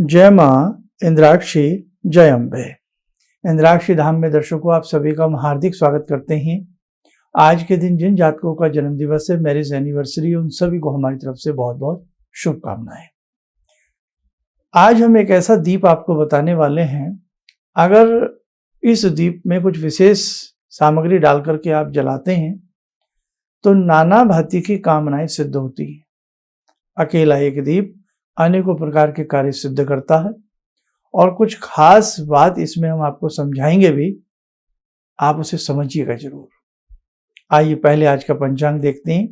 जय माँ इंद्राक्षी, जय अम्बे। इंद्राक्षी धाम में दर्शकों, आप सभी का हम हार्दिक स्वागत करते हैं। आज के दिन जिन जातकों का जन्म दिवस है, मैरिज एनिवर्सरी, उन सभी को हमारी तरफ से बहुत बहुत शुभकामनाएं। आज हम एक ऐसा दीप आपको बताने वाले हैं, अगर इस दीप में कुछ विशेष सामग्री डाल करके आप जलाते हैं तो नाना भांति की कामनाएं सिद्ध होती हैं। अकेला एक दीप अनेकों प्रकार के कार्य सिद्ध करता है और कुछ खास बात इसमें हम आपको समझाएंगे भी, आप उसे समझिएगा जरूर। आइए पहले आज का पंचांग देखते हैं।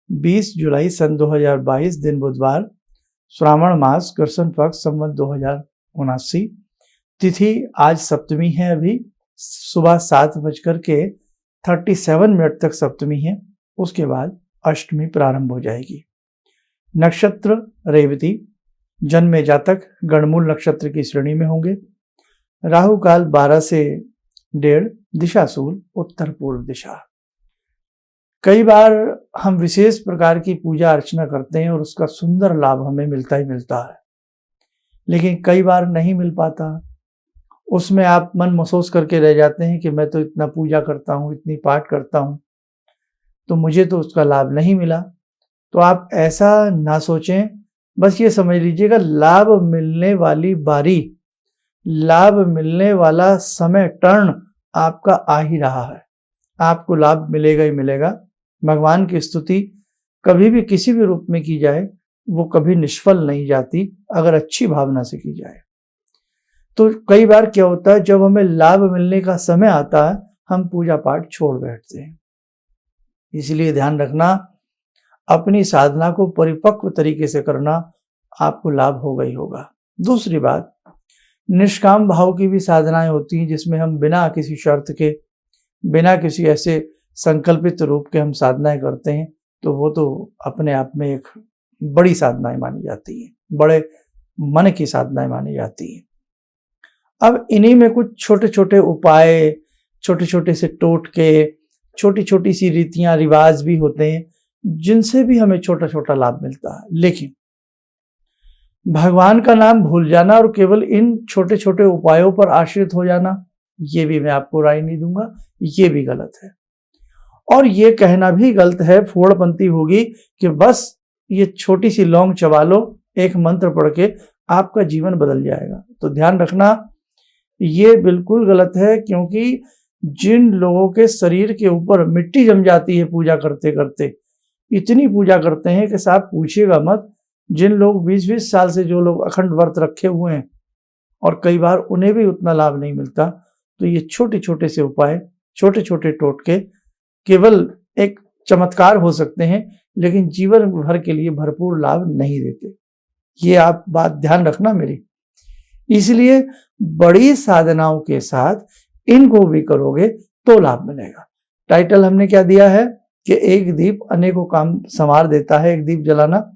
20 जुलाई सन 2022, दिन बुधवार, श्रावण मास, कृष्ण पक्ष, संवत 2079। तिथि आज सप्तमी है, अभी सुबह 7:37 तक सप्तमी है, उसके बाद अष्टमी प्रारंभ हो जाएगी। नक्षत्र रेवती, जन्मे जातक गणमूल नक्षत्र की श्रेणी में होंगे। राहु काल 12 से 1:30, दिशा सूल उत्तर पूर्व दिशा। कई बार हम विशेष प्रकार की पूजा अर्चना करते हैं और उसका सुंदर लाभ हमें मिलता ही मिलता है, लेकिन कई बार नहीं मिल पाता। उसमें आप मन महसूस करके रह जाते हैं कि मैं तो इतना पूजा करता हूँ, इतनी पाठ करता हूँ, तो मुझे तो उसका लाभ नहीं मिला। तो आप ऐसा ना सोचें, बस ये समझ लीजिएगा, लाभ मिलने वाली बारी, लाभ मिलने वाला समय, टर्न आपका आ ही रहा है। आपको लाभ मिलेगा ही मिलेगा। भगवान की स्तुति कभी भी किसी भी रूप में की जाए, वो कभी निष्फल नहीं जाती, अगर अच्छी भावना से की जाए। तो कई बार क्या होता है, जब हमें लाभ मिलने का समय आता है, हम पूजा पाठ छोड़ बैठते हैं। इसलिए ध्यान रखना, अपनी साधना को परिपक्व तरीके से करना, आपको लाभ होगा ही होगा। दूसरी बात, निष्काम भाव की भी साधनाएं होती हैं, जिसमें हम बिना किसी शर्त के, बिना किसी ऐसे संकल्पित रूप के हम साधनाएं करते हैं, तो वो तो अपने आप में एक बड़ी साधनाएं मानी जाती हैं, बड़े मन की साधनाएं मानी जाती हैं। अब इन्हीं में कुछ छोटे छोटे उपाय, छोटे छोटे से टोटके, छोटी छोटी सी रीतियां रिवाज भी होते हैं, जिनसे भी हमें छोटा छोटा लाभ मिलता है। लेकिन भगवान का नाम भूल जाना और केवल इन छोटे छोटे उपायों पर आश्रित हो जाना, ये भी मैं आपको राय नहीं दूंगा, ये भी गलत है। और ये कहना भी गलत है, फोड़पंथी होगी कि बस ये छोटी सी लौंग चबा लो, एक मंत्र पढ़ के आपका जीवन बदल जाएगा। तो ध्यान रखना, ये बिल्कुल गलत है, क्योंकि जिन लोगों के शरीर के ऊपर मिट्टी जम जाती है पूजा करते करते, इतनी पूजा करते हैं कि साहब पूछिएगा मत। जिन लोग 20-20 साल से जो लोग अखंड व्रत रखे हुए हैं और कई बार उन्हें भी उतना लाभ नहीं मिलता, तो ये छोटे छोटे से उपाय, छोटे छोटे टोटके केवल एक चमत्कार हो सकते हैं, लेकिन जीवन भर के लिए भरपूर लाभ नहीं देते। ये आप बात ध्यान रखना मेरी। इसलिए बड़ी साधनाओं के साथ इनको भी करोगे तो लाभ मिलेगा। टाइटल हमने क्या दिया है कि एक दीप अनेकों काम संवार देता है, एक दीप जलाना।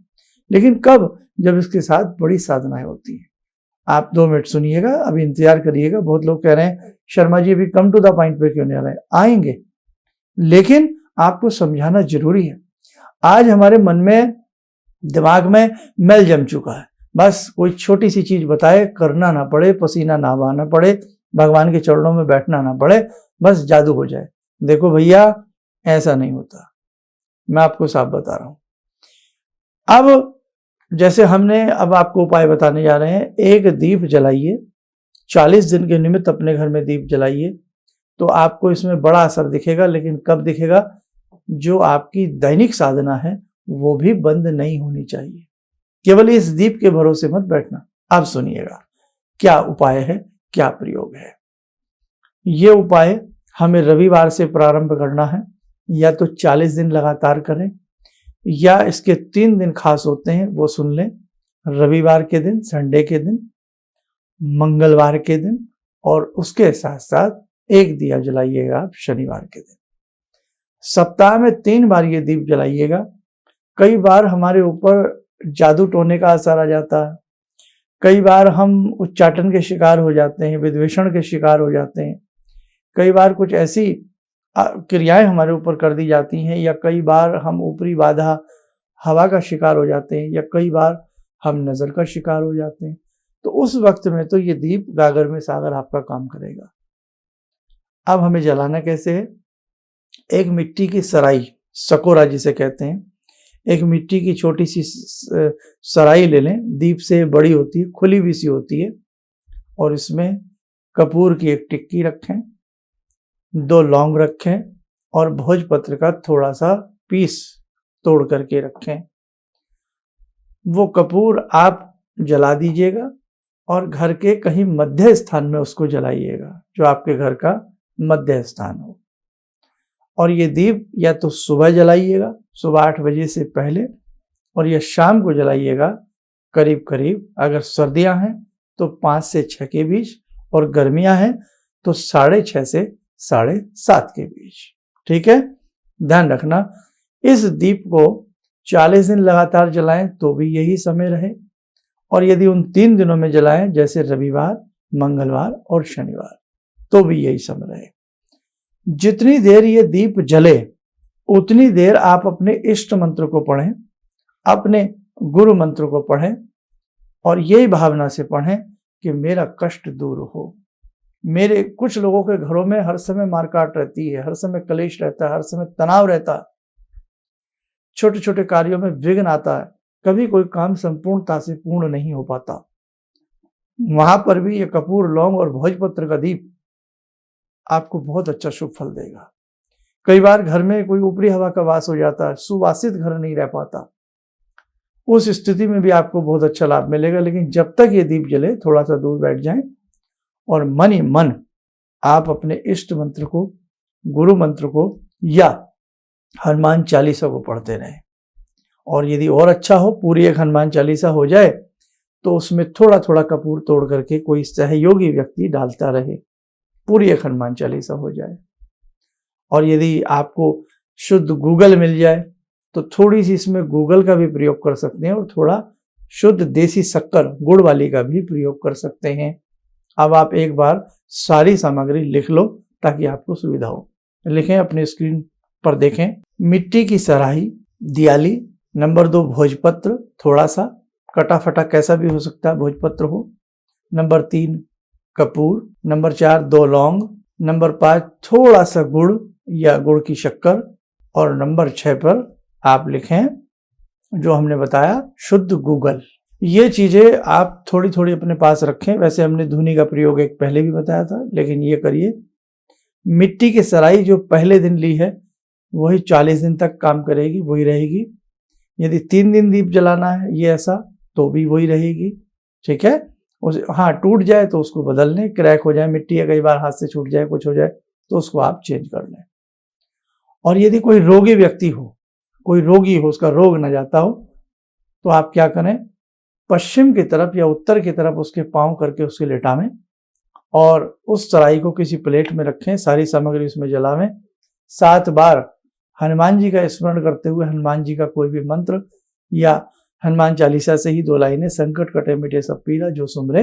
लेकिन कब? जब इसके साथ बड़ी साधनाएं होती हैं। आप 2 मिनट सुनिएगा, अभी इंतजार करिएगा। बहुत लोग कह रहे हैं शर्मा जी अभी कम टू द पॉइंट पे क्यों नहीं आ रहे? आएंगे, लेकिन आपको समझाना जरूरी है। आज हमारे मन में, दिमाग में मैल जम चुका है। बस कोई छोटी सी चीज बताए, करना ना पड़े, पसीना ना बहाना पड़े, भगवान के चरणों में बैठना ना पड़े, बस जादू हो जाए। देखो भैया, ऐसा नहीं होता, मैं आपको साफ बता रहा हूं। अब जैसे हमने अब आपको उपाय बताने जा रहे हैं। एक दीप जलाइए, 40 दिन के निमित्त अपने घर में दीप जलाइए, तो आपको इसमें बड़ा असर दिखेगा। लेकिन कब दिखेगा? जो आपकी दैनिक साधना है वो भी बंद नहीं होनी चाहिए। केवल इस दीप के भरोसे मत बैठना। अब सुनिएगा क्या उपाय है, क्या प्रयोग है। ये उपाय हमें रविवार से प्रारंभ करना है, या तो 40 दिन लगातार करें, या इसके 3 दिन खास होते हैं, वो सुन लें। रविवार के दिन, संडे के दिन, मंगलवार के दिन, और उसके साथ साथ एक दिया जलाइएगा आप शनिवार के दिन। सप्ताह में 3 बार ये दीप जलाइएगा। कई बार हमारे ऊपर जादू टोने का असर आ जाता है, कई बार हम उच्चाटन के शिकार हो जाते हैं, विद्वेषण के शिकार हो जाते हैं, कई बार कुछ ऐसी क्रियाएं हमारे ऊपर कर दी जाती हैं, या कई बार हम ऊपरी बाधा, हवा का शिकार हो जाते हैं, या कई बार हम नज़र का शिकार हो जाते हैं। तो उस वक्त में तो ये दीप गागर में सागर आपका काम करेगा। अब हमें जलाना कैसे है? एक मिट्टी की सराई, सकोरा जिसे कहते हैं, एक मिट्टी की छोटी सी सराई ले लें, दीप से बड़ी होती है, खुली हुई सी होती है, और इसमें कपूर की एक टिक्की रखें, 2 लौंग रखें और भोजपत्र का थोड़ा सा पीस तोड़ करके रखें। वो कपूर आप जला दीजिएगा और घर के कहीं मध्य स्थान में उसको जलाइएगा, जो आपके घर का मध्य स्थान हो। और ये दीप या तो सुबह जलाइएगा, सुबह 8 बजे से पहले, और या शाम को जलाइएगा करीब करीब, अगर सर्दियां हैं तो 5 से 6 के बीच, और गर्मियां हैं तो 6:30 से 7:30 के बीच। ठीक है, ध्यान रखना। इस दीप को 40 दिन लगातार जलाएं तो भी यही समय रहे, और यदि उन 3 दिनों में जलाएं, जैसे रविवार, मंगलवार और शनिवार, तो भी यही समय रहे। जितनी देर ये दीप जले उतनी देर आप अपने इष्ट मंत्र को पढ़ें, अपने गुरु मंत्र को पढ़ें, और यही भावना से पढ़ें कि मेरा कष्ट दूर हो। मेरे कुछ लोगों के घरों में हर समय मारकाट रहती है, हर समय कलेश रहता है, हर समय तनाव रहता है, छोटे छोटे कार्यों में विघ्न आता है, कभी कोई काम संपूर्णता से पूर्ण नहीं हो पाता। वहां पर भी ये कपूर, लौंग और भोजपत्र का दीप आपको बहुत अच्छा शुभ फल देगा। कई बार घर में कोई ऊपरी हवा का वास हो जाता है, सुवासित घर नहीं रह पाता, उस स्थिति में भी आपको बहुत अच्छा लाभ मिलेगा। लेकिन जब तक ये दीप जले थोड़ा सा दूर बैठ जाएं और मन ही मन आप अपने इष्ट मंत्र को, गुरु मंत्र को या हनुमान चालीसा को पढ़ते रहें। और यदि और अच्छा हो, पूरी एक हनुमान चालीसा हो जाए तो उसमें थोड़ा थोड़ा कपूर तोड़ करके कोई सहयोगी व्यक्ति डालता रहे, पूरी एक हनुमान चालीसा हो जाए। और यदि आपको शुद्ध गूगल मिल जाए तो थोड़ी सी इसमें गूगल का भी प्रयोग कर सकते हैं, और थोड़ा शुद्ध देसी शक्कर, गुड़ वाली का भी प्रयोग कर सकते हैं। अब आप एक बार सारी सामग्री लिख लो ताकि आपको सुविधा हो। लिखें, अपने स्क्रीन पर देखें। मिट्टी की सराही, दियाली, नंबर 2 भोजपत्र, थोड़ा सा कटा फटा कैसा भी हो सकता है, भोजपत्र हो। नंबर 3 कपूर, नंबर 4 2 लौंग, नंबर 5 थोड़ा सा गुड़ या गुड़ की शक्कर, और नंबर 6 पर आप लिखें जो हमने बताया, शुद्ध गूगल। ये चीजें आप थोड़ी थोड़ी अपने पास रखें। वैसे हमने धुनी का प्रयोग एक पहले भी बताया था, लेकिन ये करिए। मिट्टी की सराई जो पहले दिन ली है वही 40 दिन तक काम करेगी, वही रहेगी। यदि 3 दिन दीप जलाना है ये ऐसा, तो भी वही रहेगी। ठीक है, हाँ, टूट जाए तो उसको बदल लें, क्रैक हो जाए मिट्टी, या कई बार हाथ से छूट जाए, कुछ हो जाए, तो उसको आप चेंज कर लें। और यदि कोई रोगी व्यक्ति हो, कोई रोगी हो, उसका रोग न जाता हो, तो आप क्या करें, पश्चिम की तरफ या उत्तर की तरफ उसके पांव करके उसके लेटावें, और उस सराई को किसी प्लेट में रखें, सारी सामग्री उसमें जलावें, 7 बार हनुमान जी का स्मरण करते हुए हनुमान जी का कोई भी मंत्र, या हनुमान चालीसा से ही 2 लाइनें, संकट कटे मिटे सब पीरा जो सुमरे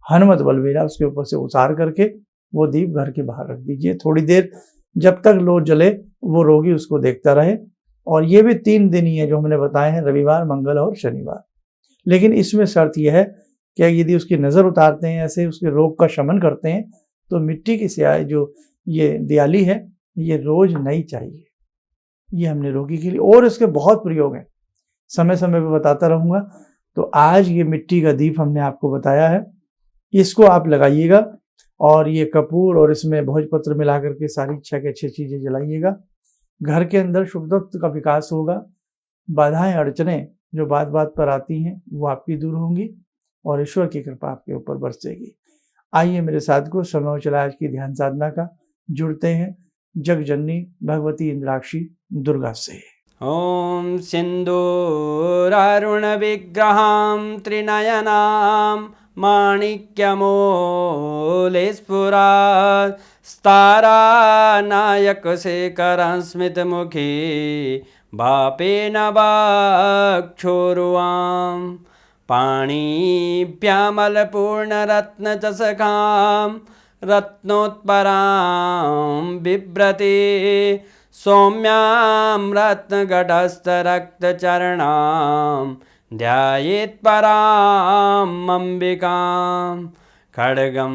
हनुमत बलबीरा, उसके ऊपर से उतार करके वो दीप घर के बाहर रख दीजिए। थोड़ी देर जब तक लो जले वो रोगी उसको देखता रहे। और ये भी 3 दिन ही है जो हमने बताए हैं, रविवार, मंगल और शनिवार। लेकिन इसमें शर्त यह है कि यदि उसकी नज़र उतारते हैं, ऐसे उसके रोग का शमन करते हैं, तो मिट्टी की स्याही जो ये दियाली है ये रोज नहीं चाहिए। ये हमने रोगी के लिए, और इसके बहुत प्रयोग हैं, समय समय पर बताता रहूँगा। तो आज ये मिट्टी का दीप हमने आपको बताया है, इसको आप लगाइएगा, और ये कपूर और इसमें भोजपत्र मिला करके सारी 6 के 6 चीज़ें जलाइएगा। घर के अंदर शुभत्व का विकास होगा, बाधाएं अड़चनें जो बात बात पर आती हैं वो आपकी दूर होंगी, और ईश्वर की कृपा आपके ऊपर बरसेगी। आइए मेरे साथ को समय चला आज की ध्यान साधना का जुड़ते हैं जगजननी भगवती इंद्राक्षी दुर्गा से। ओम सिंदूरारुण विग्रहां त्रिनयनां माणिक्यमूले स्फुरात् स्तारानायकशेखरं स्मितमुखी भापेन वाक्छोरुवां पाणिभ्यामलपूर्णरत्नचषकां रत्नोत्परां बिभ्रति सौम्यां रत्नघटस्थरक्तचरणां ध्यायेत् पराम् अम्बिकां खड्गं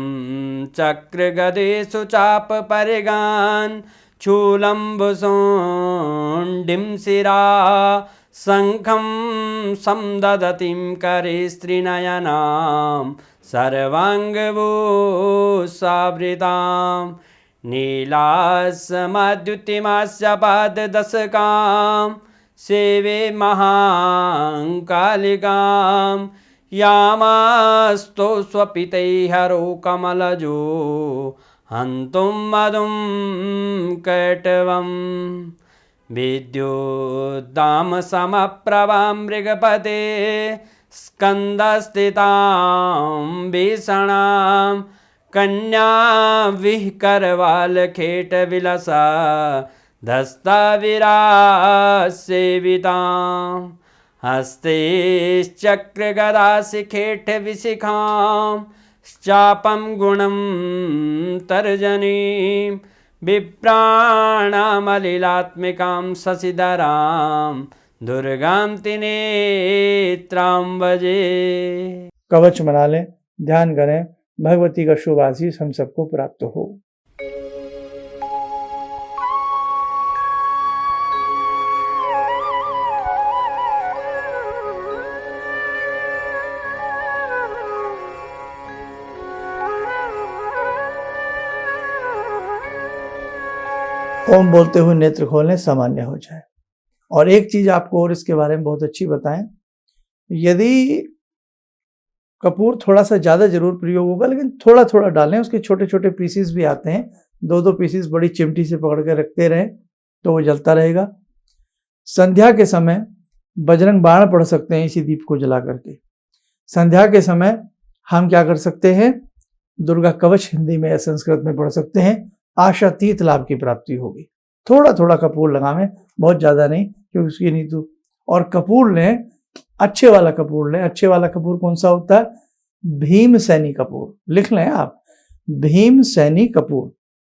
चक्रगदेषु चापपरिगान् शूलम्बुशोण्डिं शिरा शङ्खं समदधतीं करे स्त्रीनयनां सर्वाङ्गभूषावृतां नीलासमद्युतिमास्य पाददशकां सेवे महाकालिकां यामास्तो स्वपितैहरो कमलजो हन्तुं मधुं कैटवम् विद्युद्दामसमप्रभां मृगपते स्कन्दस्थितां भीषणां कन्या विहकरवालखेटविलसा धस्ताविरासेवितां हस्तैश्चक्रगदाशिखेटविशिखां चापं गुणं तर्जनीं विप्राणामलिलात्मिकां शशिधरां दुर्गां त्रिनेत्रां भजे। कवच बना लें, ध्यान करें, भगवती का शुभ आशीष हम सबको प्राप्त हो। ओम बोलते हुए नेत्र खोलें, सामान्य हो जाए। और एक चीज आपको और इसके बारे में बहुत अच्छी बताएं, यदि कपूर थोड़ा सा ज्यादा जरूर प्रयोग होगा, लेकिन थोड़ा थोड़ा डालें, उसके छोटे छोटे पीसीस भी आते हैं, दो दो पीसीस बड़ी चिमटी से पकड़ के रखते रहें तो वो जलता रहेगा। संध्या के समय बजरंग बाण पढ़ सकते हैं इसी दीप को जला करके। संध्या के समय हम क्या कर सकते हैं, दुर्गा कवच हिंदी में या संस्कृत में पढ़ सकते हैं, आशातीत लाभ की प्राप्ति होगी। थोड़ा थोड़ा कपूर लगावें, बहुत ज्यादा नहीं, क्योंकि उसकी नीतू। और कपूर लें, अच्छे वाला कपूर लें। अच्छे वाला कपूर कौन सा होता है, भीम सैनी कपूर, लिख लें आप, भीम सैनी कपूर,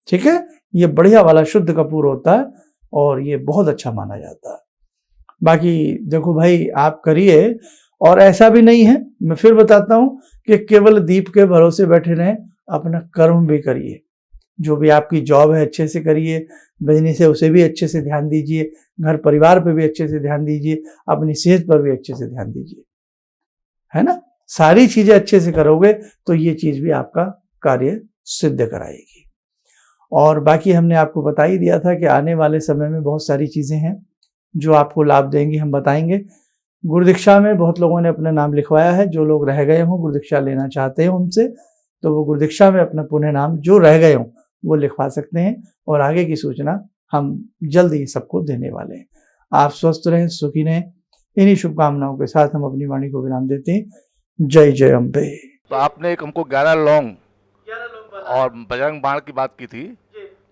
ठीक है। ये बढ़िया वाला शुद्ध कपूर होता है और ये बहुत अच्छा माना जाता है। बाकी देखो भाई, आप करिए। और ऐसा भी नहीं है, मैं फिर बताता हूं, कि केवल दीप के भरोसे बैठे रहें, अपना कर्म भी करिए। जो भी आपकी जॉब है अच्छे से करिए, बिजनेस है उसे भी अच्छे से ध्यान दीजिए, घर परिवार पे भी अच्छे से ध्यान दीजिए, अपनी सेहत पर भी अच्छे से ध्यान दीजिए, है ना। सारी चीजें अच्छे से करोगे तो ये चीज भी आपका कार्य सिद्ध कराएगी। और बाकी हमने आपको बता ही दिया था कि आने वाले समय में बहुत सारी चीजें हैं जो आपको लाभ देंगी, हम बताएंगे। गुरुदीक्षा में बहुत लोगों ने अपना नाम लिखवाया है, जो लोग रह गए हों गुरुदीक्षा लेना चाहते हैं उनसे, तो वो गुरुदीक्षा में अपना पुनः नाम जो रह गए हों वो लिखवा सकते हैं। और आगे की सूचना हम जल्द ही सबको देने वाले हैं। आप स्वस्थ रहें, सुखी रहें। इन्हीं शुभकामनाओं के साथ हम अपनी वाणी को विराम देते हैं। जय जय अम्बे। तो आपने एक हमको 11 लौंग और बजरंग बाण की बात की थी,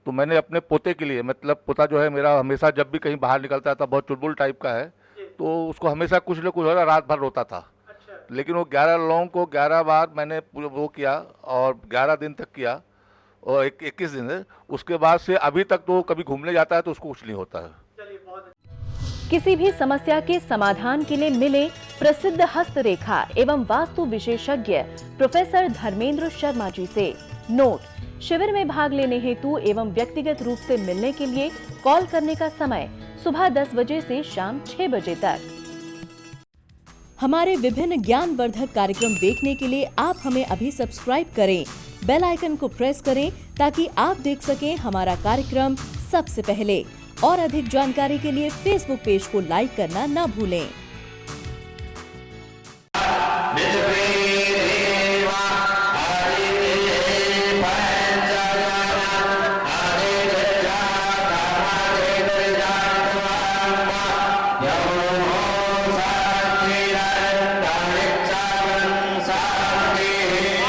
तो मैंने अपने पोते के लिए, मतलब पोता जो है मेरा, हमेशा जब भी कहीं बाहर निकलता था, बहुत चुलबुल टाइप का है, तो उसको हमेशा कुछ न कुछ होता, रात भर रोता था। लेकिन वो 11 लौंग को 11 बार मैंने वो किया और 11 दिन तक किया, और 21 दिन है, उसके बाद से अभी तक तो कभी घूमने जाता है तो उसको कुछ नहीं होता है। किसी भी समस्या के समाधान के लिए मिले प्रसिद्ध हस्तरेखा एवं वास्तु विशेषज्ञ प्रोफेसर धर्मेंद्र शर्मा जी से। नोट: शिविर में भाग लेने हेतु एवं व्यक्तिगत रूप से मिलने के लिए कॉल करने का समय सुबह 10 बजे से शाम 6 बजे तक। हमारे विभिन्न ज्ञानवर्धक कार्यक्रम देखने के लिए आप हमें अभी सब्सक्राइब करें, बेल आइकन को प्रेस करें ताकि आप देख सकें हमारा कार्यक्रम सबसे पहले। और अधिक जानकारी के लिए फेसबुक पेज को लाइक करना न भूलें।